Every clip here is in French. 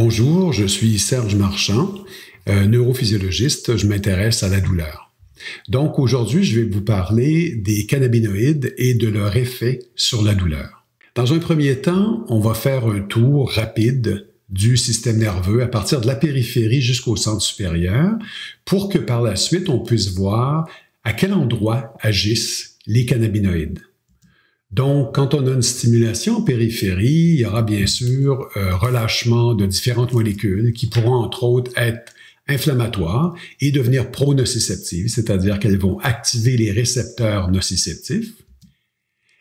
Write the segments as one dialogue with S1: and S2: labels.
S1: Bonjour, je suis Serge Marchand, neurophysiologiste, je m'intéresse à la douleur. Donc aujourd'hui, je vais vous parler des cannabinoïdes et de leur effet sur la douleur. Dans un premier temps, on va faire un tour rapide du système nerveux à partir de la périphérie jusqu'au centre supérieur pour que par la suite, on puisse voir à quel endroit agissent les cannabinoïdes. Donc, quand on a une stimulation en périphérie, il y aura bien sûr relâchement de différentes molécules qui pourront entre autres être inflammatoires et devenir pro-nociceptives, c'est-à-dire qu'elles vont activer les récepteurs nociceptifs.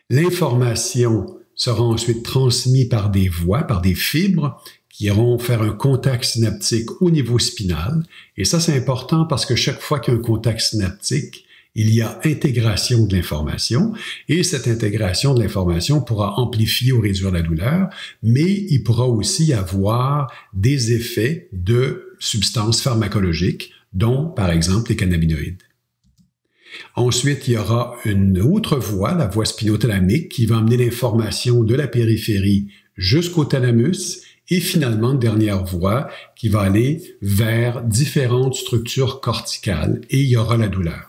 S1: L'information sera ensuite transmise par des voies, par des fibres qui iront faire un contact synaptique au niveau spinal. Et ça, c'est important parce que chaque fois qu'il y a un contact synaptique, il y a intégration de l'information et cette intégration de l'information pourra amplifier ou réduire la douleur, mais il pourra aussi avoir des effets de substances pharmacologiques, dont par exemple les cannabinoïdes. Ensuite, il y aura une autre voie, la voie spinothalamique, qui va amener l'information de la périphérie jusqu'au thalamus et finalement, une dernière voie qui va aller vers différentes structures corticales et il y aura la douleur.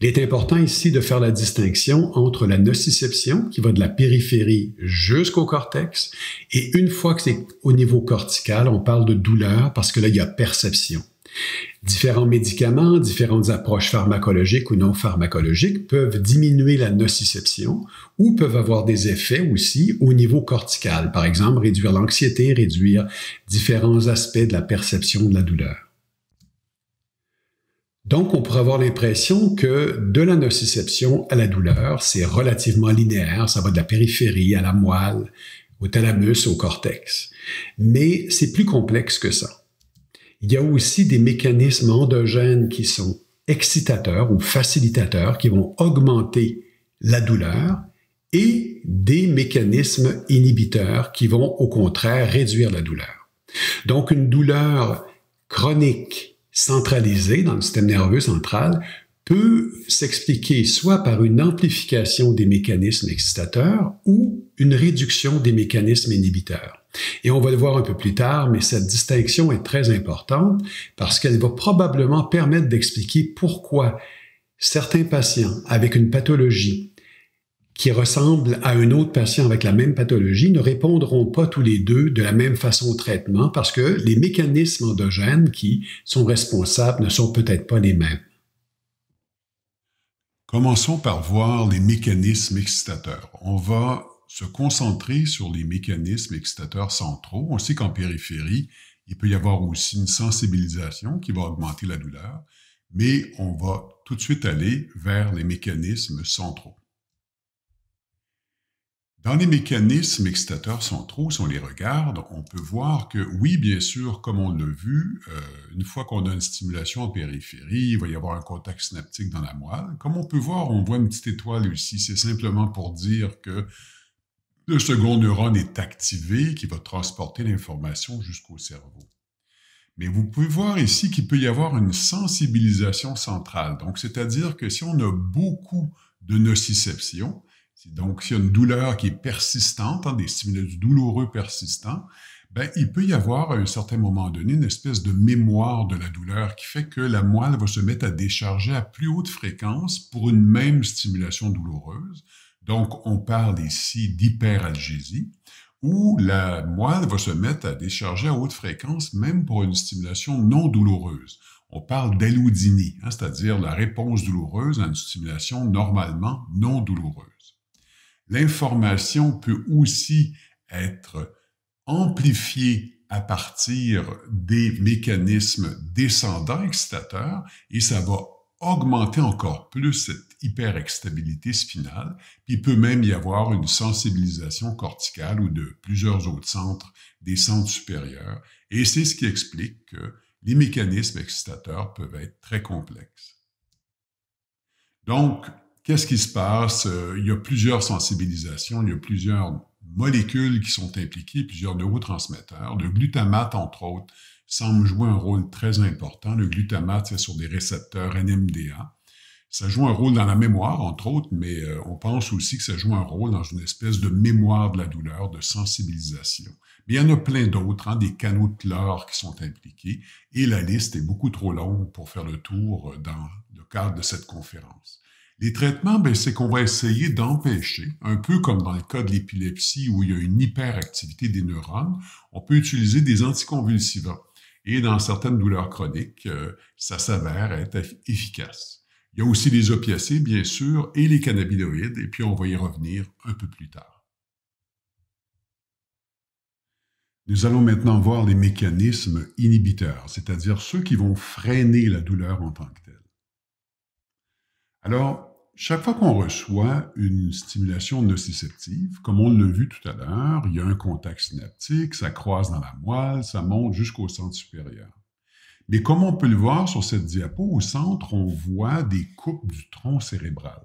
S1: Il est important ici de faire la distinction entre la nociception qui va de la périphérie jusqu'au cortex et une fois que c'est au niveau cortical, on parle de douleur parce que là, il y a perception. Différents médicaments, différentes approches pharmacologiques ou non pharmacologiques peuvent diminuer la nociception ou peuvent avoir des effets aussi au niveau cortical. Par exemple, réduire l'anxiété, réduire différents aspects de la perception de la douleur. Donc, on pourrait avoir l'impression que de la nociception à la douleur, c'est relativement linéaire, ça va de la périphérie à la moelle, au thalamus, au cortex. Mais c'est plus complexe que ça. Il y a aussi des mécanismes endogènes qui sont excitateurs ou facilitateurs, qui vont augmenter la douleur, et des mécanismes inhibiteurs qui vont au contraire réduire la douleur. Donc, une douleur chronique centralisée dans le système nerveux central peut s'expliquer soit par une amplification des mécanismes excitateurs ou une réduction des mécanismes inhibiteurs. Et on va le voir un peu plus tard, mais cette distinction est très importante parce qu'elle va probablement permettre d'expliquer pourquoi certains patients avec une pathologie qui ressemblent à un autre patient avec la même pathologie ne répondront pas tous les deux de la même façon au traitement parce que les mécanismes endogènes qui sont responsables ne sont peut-être pas les mêmes.
S2: Commençons par voir les mécanismes excitateurs. On va se concentrer sur les mécanismes excitateurs centraux. On sait qu'en périphérie, il peut y avoir aussi une sensibilisation qui va augmenter la douleur, mais on va tout de suite aller vers les mécanismes centraux. Dans les mécanismes excitateurs centraux, si on les regarde, on peut voir que, oui, bien sûr, comme on l'a vu, une fois qu'on a une stimulation en périphérie, il va y avoir un contact synaptique dans la moelle. Comme on peut voir, on voit une petite étoile ici. C'est simplement pour dire que le second neurone est activé, qui va transporter l'information jusqu'au cerveau. Mais vous pouvez voir ici qu'il peut y avoir une sensibilisation centrale. Donc, c'est-à-dire que si on a beaucoup de nociception, donc, s'il y a une douleur qui est persistante, des stimulus douloureux persistants, il peut y avoir à un certain moment donné une espèce de mémoire de la douleur qui fait que la moelle va se mettre à décharger à plus haute fréquence pour une même stimulation douloureuse. Donc, on parle ici d'hyperalgésie, où la moelle va se mettre à décharger à haute fréquence même pour une stimulation non douloureuse. On parle d'allodynie, c'est-à-dire la réponse douloureuse à une stimulation normalement non douloureuse. L'information peut aussi être amplifiée à partir des mécanismes descendants excitateurs et ça va augmenter encore plus cette hyperexcitabilité spinale. Puis il peut même y avoir une sensibilisation corticale ou de plusieurs autres centres, des centres supérieurs. Et c'est ce qui explique que les mécanismes excitateurs peuvent être très complexes. Donc, qu'est-ce qui se passe? Il y a plusieurs sensibilisations, il y a plusieurs molécules qui sont impliquées, plusieurs neurotransmetteurs. Le glutamate, entre autres, semble jouer un rôle très important. Le glutamate, c'est sur des récepteurs NMDA. Ça joue un rôle dans la mémoire, entre autres, mais on pense aussi que ça joue un rôle dans une espèce de mémoire de la douleur, de sensibilisation. Mais il y en a plein d'autres, hein, des canaux de chlore qui sont impliqués, et la liste est beaucoup trop longue pour faire le tour dans le cadre de cette conférence. Les traitements, ben, c'est qu'on va essayer d'empêcher, un peu comme dans le cas de l'épilepsie où il y a une hyperactivité des neurones, on peut utiliser des anticonvulsivants. Et dans certaines douleurs chroniques, ça s'avère être efficace. Il y a aussi les opiacés, bien sûr, et les cannabinoïdes, et puis on va y revenir un peu plus tard. Nous allons maintenant voir les mécanismes inhibiteurs, c'est-à-dire ceux qui vont freiner la douleur en tant que telle. Alors, chaque fois qu'on reçoit une stimulation nociceptive, comme on l'a vu tout à l'heure, il y a un contact synaptique, ça croise dans la moelle, ça monte jusqu'au centre supérieur. Mais comme on peut le voir sur cette diapo, au centre, on voit des coupes du tronc cérébral.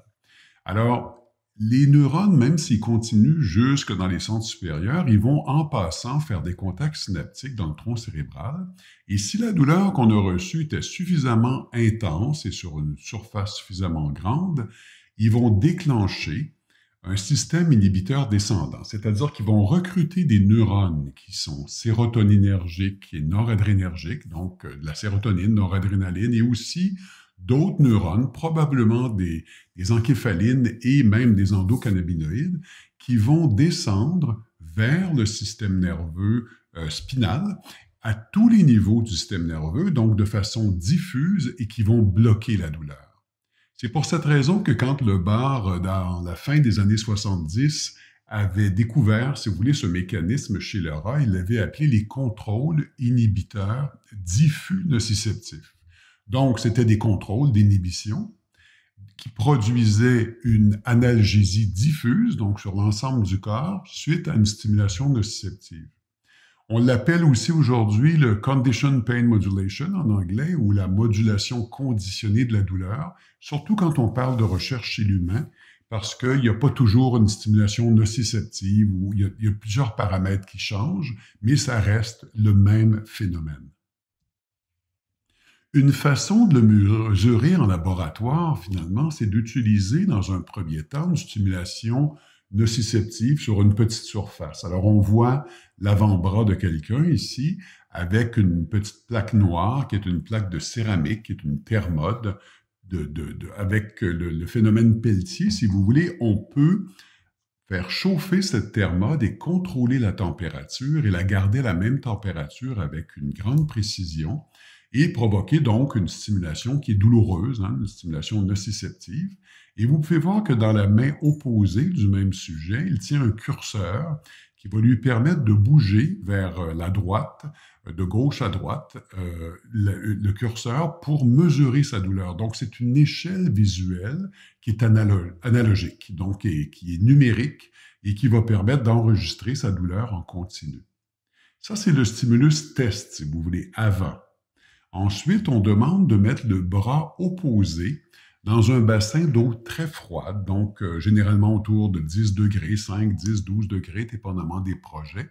S2: Alors, les neurones, même s'ils continuent jusque dans les centres supérieurs, ils vont en passant faire des contacts synaptiques dans le tronc cérébral. Et si la douleur qu'on a reçue était suffisamment intense et sur une surface suffisamment grande, ils vont déclencher un système inhibiteur descendant, c'est-à-dire qu'ils vont recruter des neurones qui sont sérotoninergiques et noradrénergiques, donc de la sérotonine, noradrénaline, et aussi d'autres neurones, probablement des encéphalines et même des endocannabinoïdes, qui vont descendre vers le système nerveux spinal à tous les niveaux du système nerveux, donc de façon diffuse et qui vont bloquer la douleur. C'est pour cette raison que quand le Barr, dans la fin des années 70, avait découvert, si vous voulez, ce mécanisme chez le rat, il l'avait appelé les contrôles inhibiteurs diffus nociceptifs. Donc, c'était des contrôles d'inhibition qui produisaient une analgésie diffuse, donc sur l'ensemble du corps, suite à une stimulation nociceptive. On l'appelle aussi aujourd'hui le Conditioned Pain Modulation en anglais, ou la modulation conditionnée de la douleur, surtout quand on parle de recherche chez l'humain, parce qu'il n'y a pas toujours une stimulation nociceptive, ou il y a plusieurs paramètres qui changent, mais ça reste le même phénomène. Une façon de le mesurer en laboratoire, finalement, c'est d'utiliser dans un premier temps une stimulation nociceptive sur une petite surface. Alors, on voit l'avant-bras de quelqu'un ici avec une petite plaque noire qui est une plaque de céramique, qui est une thermode, avec le phénomène Peltier, si vous voulez, on peut faire chauffer cette thermode et contrôler la température et la garder à la même température avec une grande précision et provoquer donc une stimulation qui est douloureuse, hein, une stimulation nociceptive. Et vous pouvez voir que dans la main opposée du même sujet, il tient un curseur qui va lui permettre de bouger vers la droite, de gauche à droite, le curseur pour mesurer sa douleur. Donc, c'est une échelle visuelle qui est analogique, donc qui est numérique et qui va permettre d'enregistrer sa douleur en continu. Ça, c'est le stimulus test, si vous voulez, avant. Ensuite, on demande de mettre le bras opposé dans un bassin d'eau très froide, donc généralement autour de 10 degrés, 5, 10, 12 degrés, dépendamment des projets.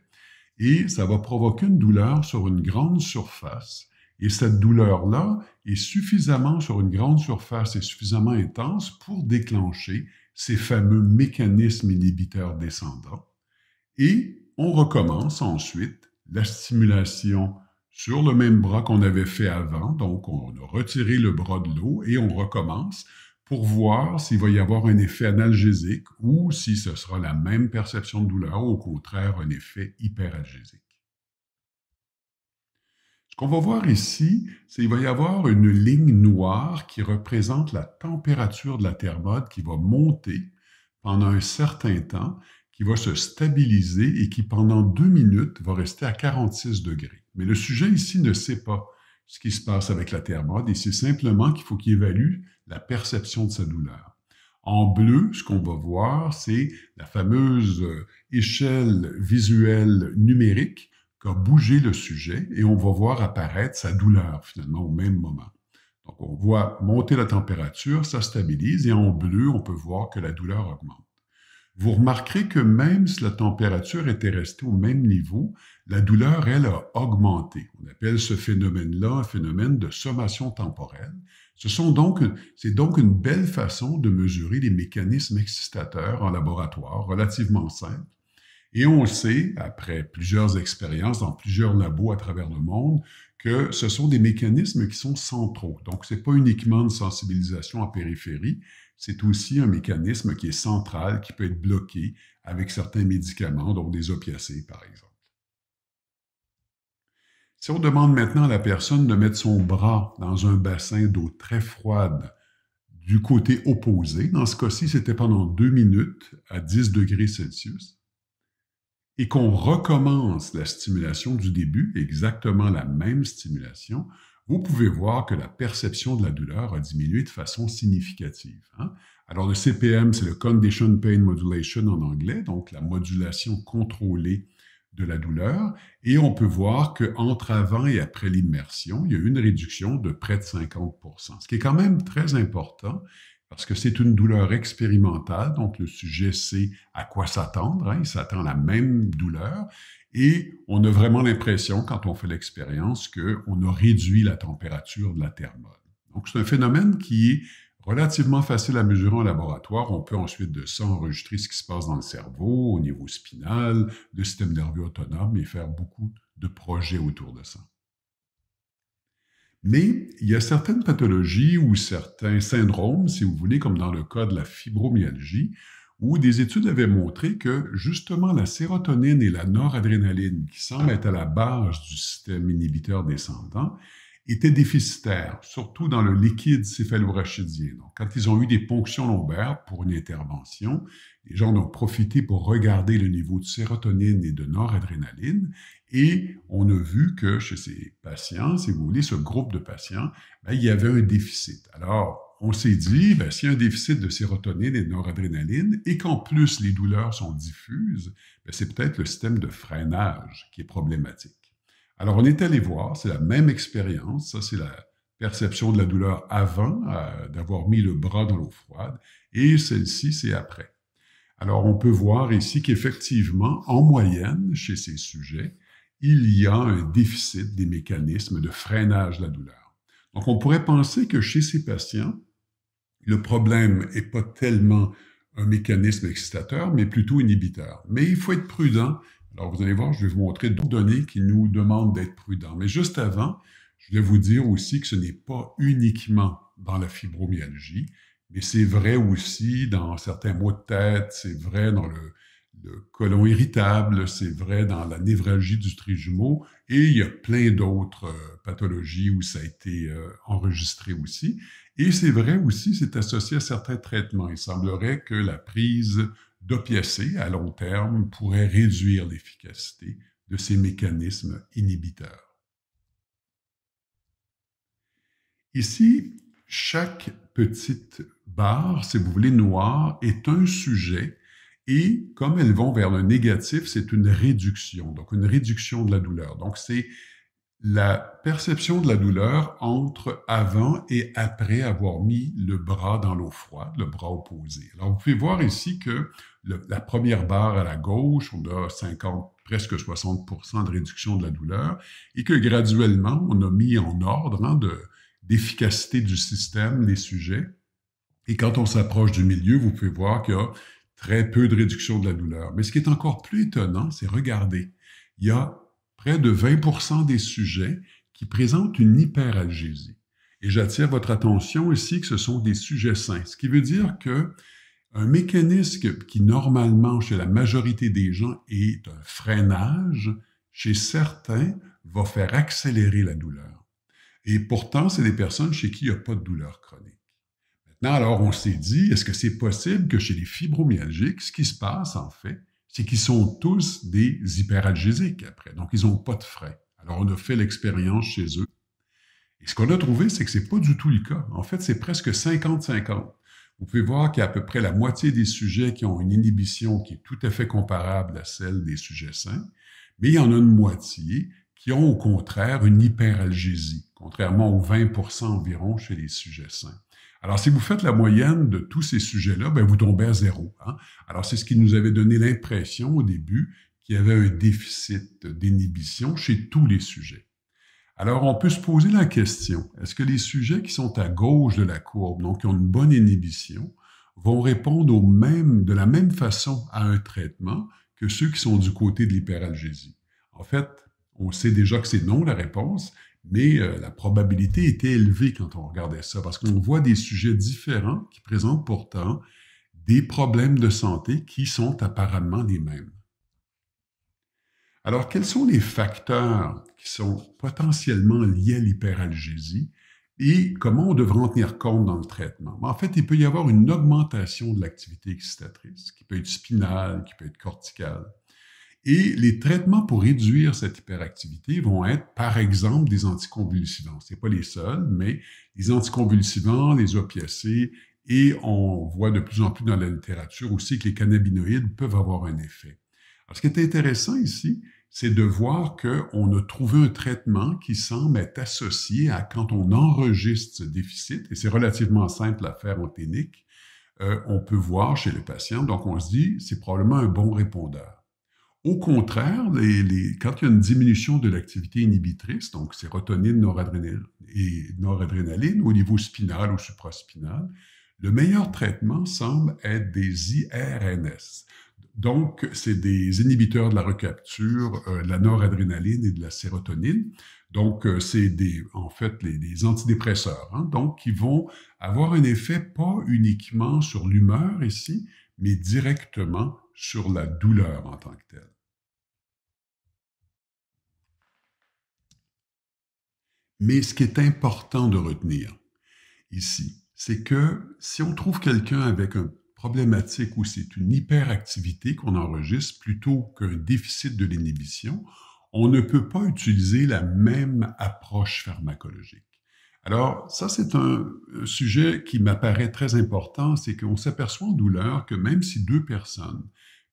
S2: Et ça va provoquer une douleur sur une grande surface. Et cette douleur-là est suffisamment sur une grande surface et suffisamment intense pour déclencher ces fameux mécanismes inhibiteurs descendants. Et on recommence ensuite la stimulation sur le même bras qu'on avait fait avant. Donc, on a retiré le bras de l'eau et on recommence pour voir s'il va y avoir un effet analgésique ou si ce sera la même perception de douleur ou au contraire un effet hyperalgésique. Ce qu'on va voir ici, c'est qu'il va y avoir une ligne noire qui représente la température de la thermode qui va monter pendant un certain temps, qui va se stabiliser et qui, pendant 2 minutes, va rester à 46 degrés. Mais le sujet ici ne sait pas ce qui se passe avec la thermode et c'est simplement qu'il faut qu'il évalue la perception de sa douleur. En bleu, ce qu'on va voir, c'est la fameuse échelle visuelle numérique qu'a bougé le sujet et on va voir apparaître sa douleur finalement au même moment. Donc on voit monter la température, ça stabilise et en bleu, on peut voir que la douleur augmente. vous remarquerez que même si la température était restée au même niveau, la douleur, elle, a augmenté. On appelle ce phénomène-là un phénomène de sommation temporelle. C'est donc une belle façon de mesurer les mécanismes excitateurs en laboratoire, relativement simple. Et on sait, après plusieurs expériences dans plusieurs labos à travers le monde, que ce sont des mécanismes qui sont centraux. Donc, ce n'est pas uniquement une sensibilisation en périphérie, c'est aussi un mécanisme qui est central, qui peut être bloqué avec certains médicaments, donc des opiacés, par exemple. Si on demande maintenant à la personne de mettre son bras dans un bassin d'eau très froide du côté opposé, dans ce cas-ci, c'était pendant 2 minutes à 10 degrés Celsius, et qu'on recommence la stimulation du début, exactement la même stimulation, vous pouvez voir que la perception de la douleur a diminué de façon significative. Alors, le CPM, c'est le Conditioned Pain Modulation en anglais, donc la modulation contrôlée de la douleur, et on peut voir qu'entre avant et après l'immersion, il y a eu une réduction de près de 50%, ce qui est quand même très important, parce que c'est une douleur expérimentale, donc le sujet sait à quoi s'attendre, il s'attend à la même douleur, et on a vraiment l'impression, quand on fait l'expérience, qu'on a réduit la température de la thermone. Donc c'est un phénomène qui est relativement facile à mesurer en laboratoire. On peut ensuite de ça enregistrer ce qui se passe dans le cerveau, au niveau spinal, le système nerveux autonome, et faire beaucoup de projets autour de ça. Mais il y a certaines pathologies ou certains syndromes, si vous voulez, comme dans le cas de la fibromyalgie, où des études avaient montré que justement la sérotonine et la noradrénaline, qui semblent être à la base du système inhibiteur descendant, étaient déficitaires, surtout dans le liquide céphalorachidien. Donc, quand ils ont eu des ponctions lombaires pour une intervention, les gens en ont profité pour regarder le niveau de sérotonine et de noradrénaline, et on a vu que chez ces patients, si vous voulez, ce groupe de patients, il y avait un déficit. Alors, on s'est dit, s'il y a un déficit de sérotonine et de noradrénaline, et qu'en plus les douleurs sont diffuses, c'est peut-être le système de freinage qui est problématique. Alors, on est allé voir, c'est la même expérience, ça c'est la perception de la douleur avant d'avoir mis le bras dans l'eau froide, et celle-ci, c'est après. Alors, on peut voir ici qu'effectivement, en moyenne, chez ces sujets, il y a un déficit des mécanismes de freinage de la douleur. Donc, on pourrait penser que chez ces patients, le problème n'est pas tellement un mécanisme excitateur, mais plutôt inhibiteur. Mais il faut être prudent. Alors, vous allez voir, je vais vous montrer d'autres données qui nous demandent d'être prudents. Mais juste avant, je voulais vous dire aussi que ce n'est pas uniquement dans la fibromyalgie, mais c'est vrai aussi dans certains maux de tête, c'est vrai dans le côlon irritable, c'est vrai dans la névralgie du trijumeau, et il y a plein d'autres pathologies où ça a été enregistré aussi. Et c'est vrai aussi, c'est associé à certains traitements. Il semblerait que la prise d'opiacés à long terme pourrait réduire l'efficacité de ces mécanismes inhibiteurs. Ici, chaque petite barre, si vous voulez, noire, est un sujet et comme elles vont vers le négatif, c'est une réduction, donc une réduction de la douleur. Donc, c'est la perception de la douleur entre avant et après avoir mis le bras dans l'eau froide, le bras opposé. Alors, vous pouvez voir ici que la première barre à la gauche, on a 50, presque 60% de réduction de la douleur et que graduellement, on a mis en ordre d'efficacité du système les sujets. Et quand on s'approche du milieu, vous pouvez voir qu'il y a très peu de réduction de la douleur. Mais ce qui est encore plus étonnant, c'est regardez, il y a près de 20% des sujets qui présentent une hyperalgésie. Et j'attire votre attention ici que ce sont des sujets sains, ce qui veut dire qu'un mécanisme qui normalement chez la majorité des gens est un freinage, chez certains va faire accélérer la douleur. Et pourtant, c'est des personnes chez qui il n'y a pas de douleur chronique. Maintenant, alors on s'est dit, est-ce que c'est possible que chez les fibromyalgiques, ce qui se passe en fait, c'est qu'ils sont tous des hyperalgésiques après. Donc, ils n'ont pas de frein. Alors, on a fait l'expérience chez eux. Et ce qu'on a trouvé, c'est que ce n'est pas du tout le cas. En fait, c'est presque 50-50. Vous pouvez voir qu'il y a à peu près la moitié des sujets qui ont une inhibition qui est tout à fait comparable à celle des sujets sains, mais il y en a une moitié qui ont au contraire une hyperalgésie, contrairement aux 20% environ chez les sujets sains. Alors, si vous faites la moyenne de tous ces sujets-là, ben, vous tombez à 0. Hein? Alors, c'est ce qui nous avait donné l'impression au début qu'il y avait un déficit d'inhibition chez tous les sujets. Alors, on peut se poser la question, est-ce que les sujets qui sont à gauche de la courbe, donc qui ont une bonne inhibition, vont répondre de la même façon à un traitement que ceux qui sont du côté de l'hyperalgésie? En fait, on sait déjà que c'est non la réponse, mais la probabilité était élevée quand on regardait ça, parce qu'on voit des sujets différents qui présentent pourtant des problèmes de santé qui sont apparemment les mêmes. Alors, quels sont les facteurs qui sont potentiellement liés à l'hyperalgésie et comment on devrait en tenir compte dans le traitement? En fait, il peut y avoir une augmentation de l'activité excitatrice, qui peut être spinale, qui peut être corticale. Et les traitements pour réduire cette hyperactivité vont être, par exemple, des anticonvulsivants. Ce n'est pas les seuls, mais les anticonvulsivants, les opiacés, et on voit de plus en plus dans la littérature aussi que les cannabinoïdes peuvent avoir un effet. Alors, ce qui est intéressant ici, c'est de voir qu'on a trouvé un traitement qui semble être associé à quand on enregistre ce déficit, et c'est relativement simple à faire en clinique, on peut voir chez le patient, donc on se dit, c'est probablement un bon répondeur. Au contraire, quand il y a une diminution de l'activité inhibitrice, donc sérotonine, noradrénaline au niveau spinal ou supraspinal, le meilleur traitement semble être des IRNS. Donc, c'est des inhibiteurs de la recapture, de la noradrénaline et de la sérotonine. Donc, c'est en fait des antidépresseurs, hein, donc qui vont avoir un effet pas uniquement sur l'humeur ici, mais directement sur la douleur en tant que telle. Mais ce qui est important de retenir ici, c'est que si on trouve quelqu'un avec une problématique où c'est une hyperactivité qu'on enregistre plutôt qu'un déficit de l'inhibition, on ne peut pas utiliser la même approche pharmacologique. Alors, ça, c'est un sujet qui m'apparaît très important, c'est qu'on s'aperçoit en douleur que même si deux personnes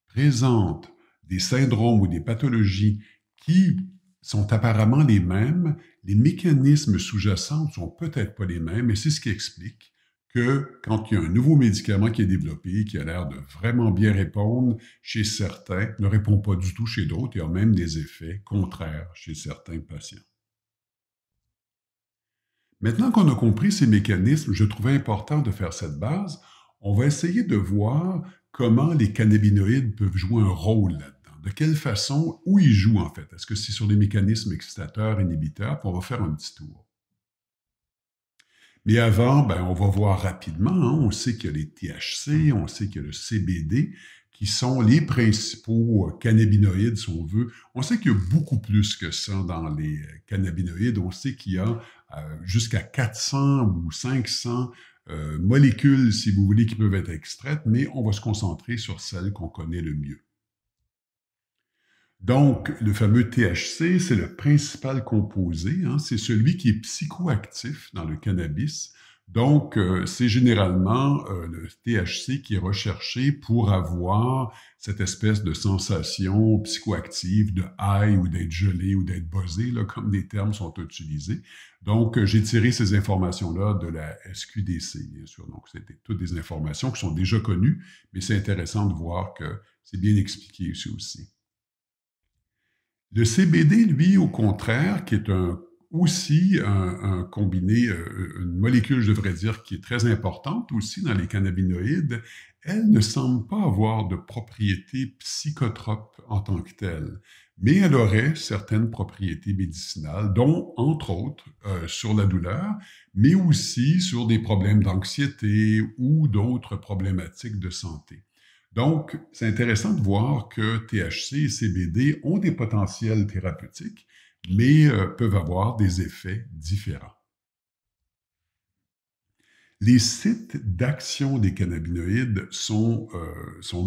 S2: présentent des syndromes ou des pathologies qui sont apparemment les mêmes, les mécanismes sous-jacents ne sont peut-être pas les mêmes, et c'est ce qui explique que quand il y a un nouveau médicament qui est développé, qui a l'air de vraiment bien répondre chez certains, ne répond pas du tout chez d'autres et a même des effets contraires chez certains patients. Maintenant qu'on a compris ces mécanismes, je trouvais important de faire cette base. On va essayer de voir comment les cannabinoïdes peuvent jouer un rôle là-dedans. De quelle façon, où ils jouent en fait? Est-ce que c'est sur les mécanismes excitateurs, inhibiteurs? Puis on va faire un petit tour. Mais avant, on va voir rapidement, hein, on sait qu'il y a les THC, on sait qu'il y a le CBD, qui sont les principaux cannabinoïdes, si on veut. On sait qu'il y a beaucoup plus que ça dans les cannabinoïdes. On sait qu'il y a jusqu'à 400 ou 500 molécules, si vous voulez, qui peuvent être extraites, mais on va se concentrer sur celles qu'on connaît le mieux. Donc, le fameux THC, c'est le principal composé, hein, c'est celui qui est psychoactif dans le cannabis. Donc, c'est généralement le THC qui est recherché pour avoir cette espèce de sensation psychoactive, de high ou d'être gelé ou d'être buzzé, là, comme les termes sont utilisés. Donc, j'ai tiré ces informations-là de la SQDC, bien sûr. Donc, c'était toutes des informations qui sont déjà connues, mais c'est intéressant de voir que c'est bien expliqué ici aussi. Le CBD, lui, au contraire, qui est aussi un combiné, une molécule, je devrais dire, qui est très importante aussi dans les cannabinoïdes, elle ne semble pas avoir de propriétés psychotropes en tant que telle, mais elle aurait certaines propriétés médicinales, dont, entre autres, sur la douleur, mais aussi sur des problèmes d'anxiété ou d'autres problématiques de santé. Donc, c'est intéressant de voir que THC et CBD ont des potentiels thérapeutiques, mais peuvent avoir des effets différents. Les sites d'action des cannabinoïdes sont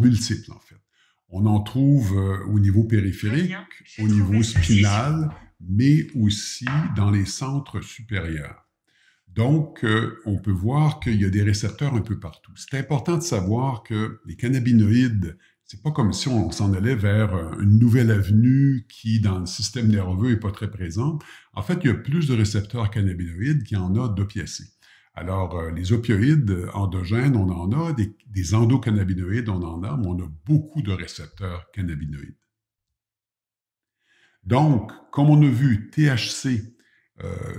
S2: multiples, en fait. On en trouve au niveau périphérique, au niveau spinal, mais aussi dans les centres supérieurs. Donc, on peut voir qu'il y a des récepteurs un peu partout. C'est important de savoir que les cannabinoïdes, c'est pas comme si on s'en allait vers une nouvelle avenue qui, dans le système nerveux, n'est pas très présente. En fait, il y a plus de récepteurs cannabinoïdes qu'il y en a d'opiacés. Alors, les opioïdes endogènes, on en a, des endocannabinoïdes, on en a, mais on a beaucoup de récepteurs cannabinoïdes. Donc, comme on a vu, THC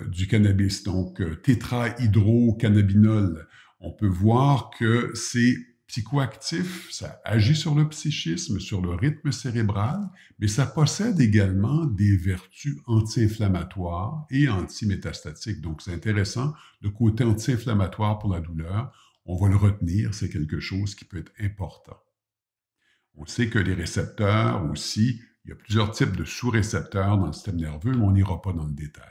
S2: du cannabis, donc tétrahydrocannabinol, on peut voir que c'est psychoactif, ça agit sur le psychisme, sur le rythme cérébral, mais ça possède également des vertus anti-inflammatoires et antimétastatiques. Donc, c'est intéressant, le côté anti-inflammatoire pour la douleur, on va le retenir, c'est quelque chose qui peut être important. On sait que les récepteurs aussi, il y a plusieurs types de sous-récepteurs dans le système nerveux, mais on n'ira pas dans le détail.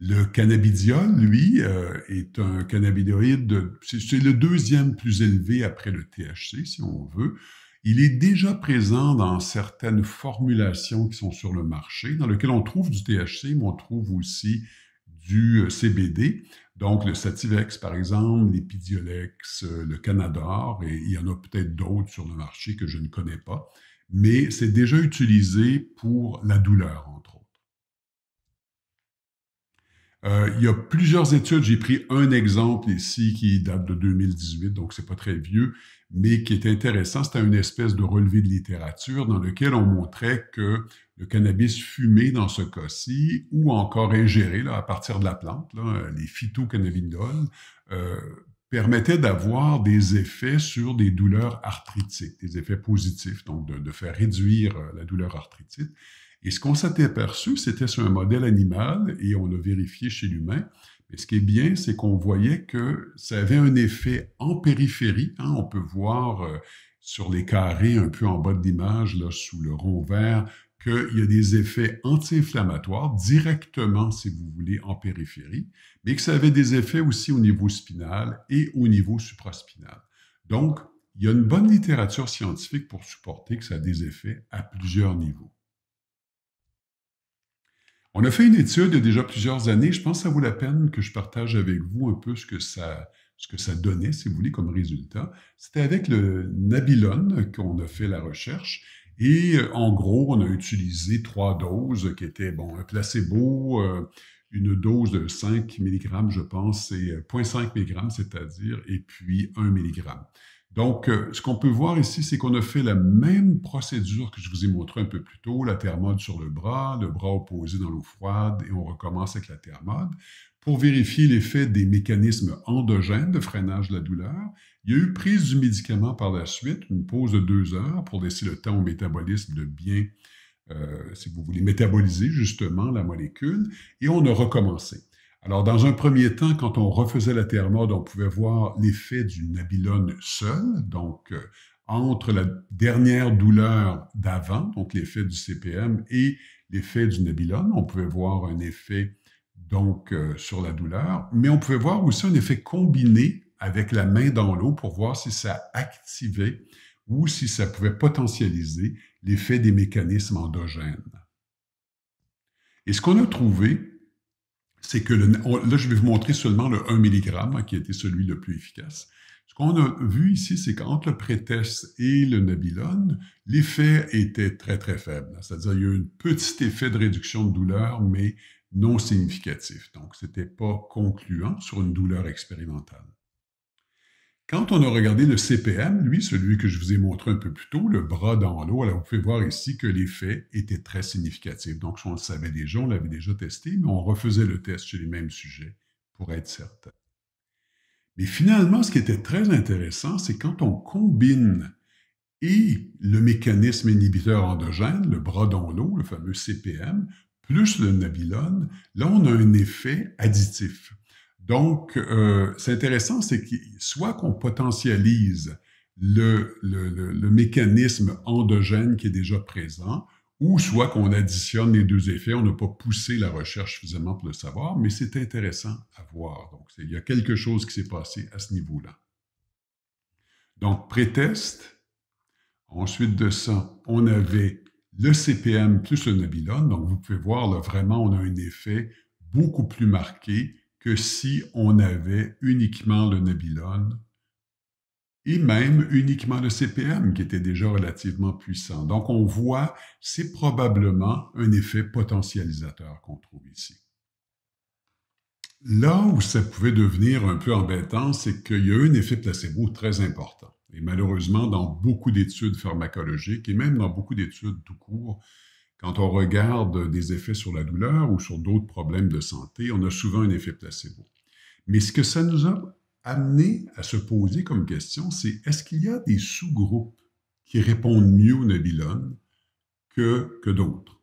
S2: Le cannabidiol, lui, est un cannabinoïde, c'est le deuxième plus élevé après le THC, si on veut. Il est déjà présent dans certaines formulations qui sont sur le marché, dans lesquelles on trouve du THC, mais on trouve aussi du CBD. Donc, le Sativex, par exemple, l'Epidiolex, le Canador, et il y en a peut-être d'autres sur le marché que je ne connais pas, mais c'est déjà utilisé pour la douleur, entre autres. Il y a plusieurs études, j'ai pris un exemple ici qui date de 2018, donc c'est pas très vieux, mais qui est intéressant. C'était une espèce de relevé de littérature dans lequel on montrait que le cannabis fumé dans ce cas-ci, ou encore ingéré là, à partir de la plante, là, les phytocannabinols, permettait d'avoir des effets sur des douleurs arthritiques, des effets positifs, donc de faire réduire la douleur arthritique. Et ce qu'on s'était aperçu, c'était sur un modèle animal, et on l'a vérifié chez l'humain. Mais ce qui est bien, c'est qu'on voyait que ça avait un effet en périphérie. Hein, on peut voir sur les carrés un peu en bas de l'image, là, sous le rond vert, qu'il y a des effets anti-inflammatoires directement, si vous voulez, en périphérie, mais que ça avait des effets aussi au niveau spinal et au niveau supraspinal. Donc, il y a une bonne littérature scientifique pour supporter que ça a des effets à plusieurs niveaux. On a fait une étude il y a déjà plusieurs années. Je pense que ça vaut la peine que je partage avec vous un peu ce que ça donnait, si vous voulez, comme résultat. C'était avec le Nabilone qu'on a fait la recherche. Et en gros, on a utilisé 3 doses qui étaient, bon, un placebo, une dose de 5 mg, je pense, c'est 0,5 mg, c'est-à-dire, et puis 1 mg. Donc, ce qu'on peut voir ici, c'est qu'on a fait la même procédure que je vous ai montré un peu plus tôt, la thermode sur le bras opposé dans l'eau froide, et on recommence avec la thermode, pour vérifier l'effet des mécanismes endogènes de freinage de la douleur. Il y a eu prise du médicament par la suite, une pause de 2 heures pour laisser le temps au métabolisme de bien, si vous voulez, métaboliser justement la molécule, et on a recommencé. Alors, dans un premier temps, quand on refaisait la thermode, on pouvait voir l'effet du Nabilone seul, donc entre la dernière douleur d'avant, donc l'effet du CPM, et l'effet du Nabilone, on pouvait voir un effet donc sur la douleur, mais on pouvait voir aussi un effet combiné avec la main dans l'eau pour voir si ça activait ou si ça pouvait potentialiser l'effet des mécanismes endogènes. Et ce qu'on a trouvé, c'est que, là, je vais vous montrer seulement le 1 mg, qui a été celui le plus efficace. Ce qu'on a vu ici, c'est qu'entre le prétest et le Nabilone, l'effet était très, très faible. C'est-à-dire, il y a eu un petit effet de réduction de douleur, mais non significatif. Donc, ce n'était pas concluant sur une douleur expérimentale. Quand on a regardé le CPM, lui, celui que je vous ai montré un peu plus tôt, le bras dans l'eau, alors vous pouvez voir ici que l'effet était très significatif. Donc, on le savait déjà, on l'avait déjà testé, mais on refaisait le test chez les mêmes sujets pour être certain. Mais finalement, ce qui était très intéressant, c'est quand on combine et le mécanisme inhibiteur endogène, le bras dans l'eau, le fameux CPM, plus le Nabilone, là, on a un effet additif. Donc, c'est intéressant, c'est que soit qu'on potentialise le mécanisme endogène qui est déjà présent, ou soit qu'on additionne les deux effets. On n'a pas poussé la recherche suffisamment pour le savoir, mais c'est intéressant à voir. Donc, il y a quelque chose qui s'est passé à ce niveau-là. Donc, pré-test. Ensuite de ça, on avait le CPM plus le Nabilone. Donc, vous pouvez voir, là, vraiment, on a un effet beaucoup plus marqué que si on avait uniquement le Nabilone et même uniquement le CPM qui était déjà relativement puissant. Donc, on voit, c'est probablement un effet potentialisateur qu'on trouve ici. Là où ça pouvait devenir un peu embêtant, c'est qu'il y a eu un effet placebo très important. Et malheureusement, dans beaucoup d'études pharmacologiques et même dans beaucoup d'études tout court, quand on regarde des effets sur la douleur ou sur d'autres problèmes de santé, on a souvent un effet placebo. Mais ce que ça nous a amené à se poser comme question, c'est est-ce qu'il y a des sous-groupes qui répondent mieux au Nabilone que d'autres?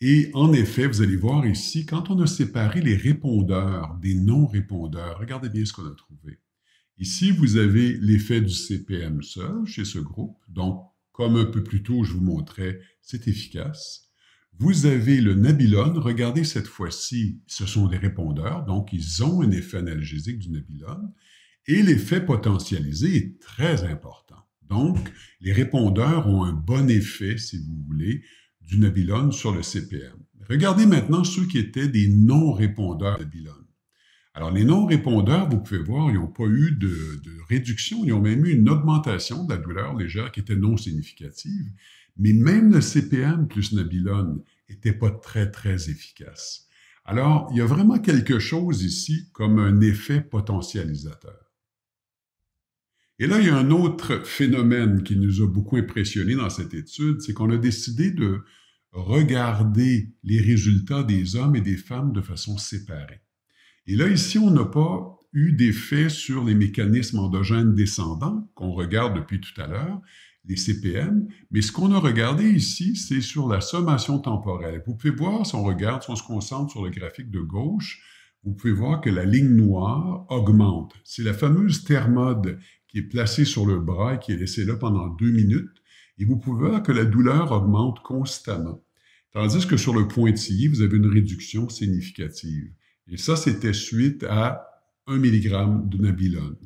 S2: Et en effet, vous allez voir ici, quand on a séparé les répondeurs des non-répondeurs, regardez bien ce qu'on a trouvé. Ici, vous avez l'effet du CPM seul chez ce groupe. Donc, comme un peu plus tôt, je vous montrais, c'est efficace. Vous avez le Nabilone. Regardez cette fois-ci, ce sont des répondeurs, donc ils ont un effet analgésique du Nabilone. Et l'effet potentialisé est très important. Donc, les répondeurs ont un bon effet, si vous voulez, du Nabilone sur le CPM. Regardez maintenant ceux qui étaient des non-répondeurs de Nabilone. Alors, les non-répondeurs, vous pouvez voir, ils n'ont pas eu de réduction, ils ont même eu une augmentation de la douleur légère qui était non significative, mais même le CPM plus Nabilone n'était pas très, très efficace. Alors, il y a vraiment quelque chose ici comme un effet potentialisateur. Et là, il y a un autre phénomène qui nous a beaucoup impressionnés dans cette étude, c'est qu'on a décidé de regarder les résultats des hommes et des femmes de façon séparée. Et là, ici, on n'a pas eu d'effet sur les mécanismes endogènes descendants qu'on regarde depuis tout à l'heure, les CPM, mais ce qu'on a regardé ici, c'est sur la sommation temporelle. Vous pouvez voir, si on regarde, si on se concentre sur le graphique de gauche, vous pouvez voir que la ligne noire augmente. C'est la fameuse thermode qui est placée sur le bras et qui est laissée là pendant 2 minutes. Et vous pouvez voir que la douleur augmente constamment. Tandis que sur le pointillé, vous avez une réduction significative. Et ça, c'était suite à 1 mg de Nabilone.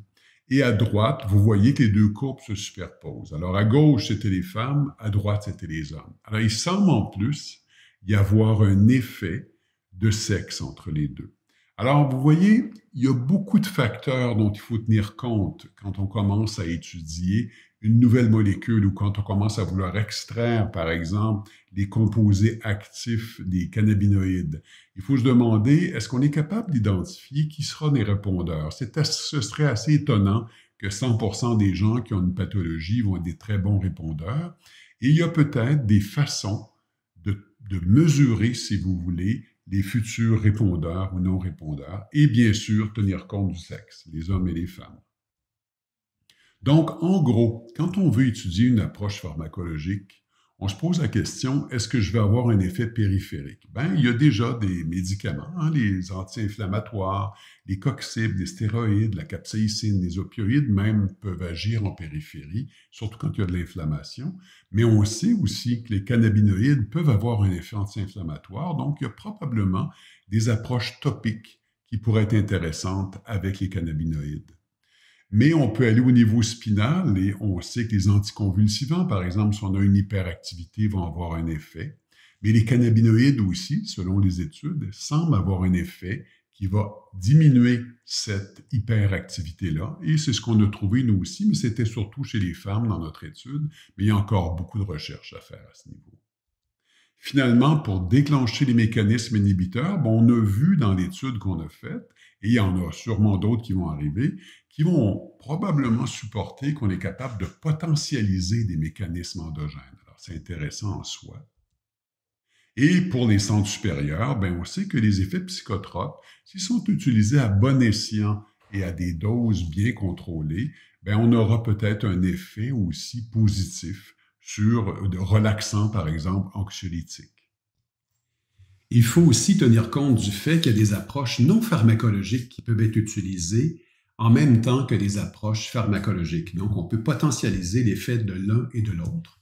S2: Et à droite, vous voyez que les deux courbes se superposent. Alors, à gauche, c'était les femmes, à droite, c'était les hommes. Alors, il semble en plus y avoir un effet de sexe entre les deux. Alors, vous voyez, il y a beaucoup de facteurs dont il faut tenir compte quand on commence à étudier une nouvelle molécule ou quand on commence à vouloir extraire, par exemple, les composés actifs des cannabinoïdes. Il faut se demander, est-ce qu'on est capable d'identifier qui sera des répondeurs? Ce serait assez étonnant que 100% des gens qui ont une pathologie vont être des très bons répondeurs. Et il y a peut-être des façons de mesurer, si vous voulez, les futurs répondeurs ou non-répondeurs, et bien sûr, tenir compte du sexe, les hommes et les femmes. Donc, en gros, quand on veut étudier une approche pharmacologique, on se pose la question, est-ce que je vais avoir un effet périphérique? Ben, il y a déjà des médicaments, les anti-inflammatoires, les coxibes, les stéroïdes, la capsaïcine, les opioïdes même peuvent agir en périphérie, surtout quand il y a de l'inflammation. Mais on sait aussi que les cannabinoïdes peuvent avoir un effet anti-inflammatoire, donc il y a probablement des approches topiques qui pourraient être intéressantes avec les cannabinoïdes. Mais on peut aller au niveau spinal et on sait que les anticonvulsivants, par exemple, si on a une hyperactivité, vont avoir un effet. Mais les cannabinoïdes aussi, selon les études, semblent avoir un effet qui va diminuer cette hyperactivité-là. Et c'est ce qu'on a trouvé nous aussi, mais c'était surtout chez les femmes dans notre étude. Mais il y a encore beaucoup de recherches à faire à ce niveau. Finalement, pour déclencher les mécanismes inhibiteurs, on a vu dans l'étude qu'on a faite, et il y en a sûrement d'autres qui vont arriver, qui vont probablement supporter qu'on est capable de potentialiser des mécanismes endogènes. Alors, c'est intéressant en soi. Et pour les centres supérieurs, on sait que les effets psychotropes, s'ils sont utilisés à bon escient et à des doses bien contrôlées, on aura peut-être un effet aussi positif sur de relaxant, par exemple, anxiolytiques.
S1: Il faut aussi tenir compte du fait qu'il y a des approches non pharmacologiques qui peuvent être utilisées en même temps que des approches pharmacologiques. Donc, on peut potentialiser l'effet de l'un et de l'autre.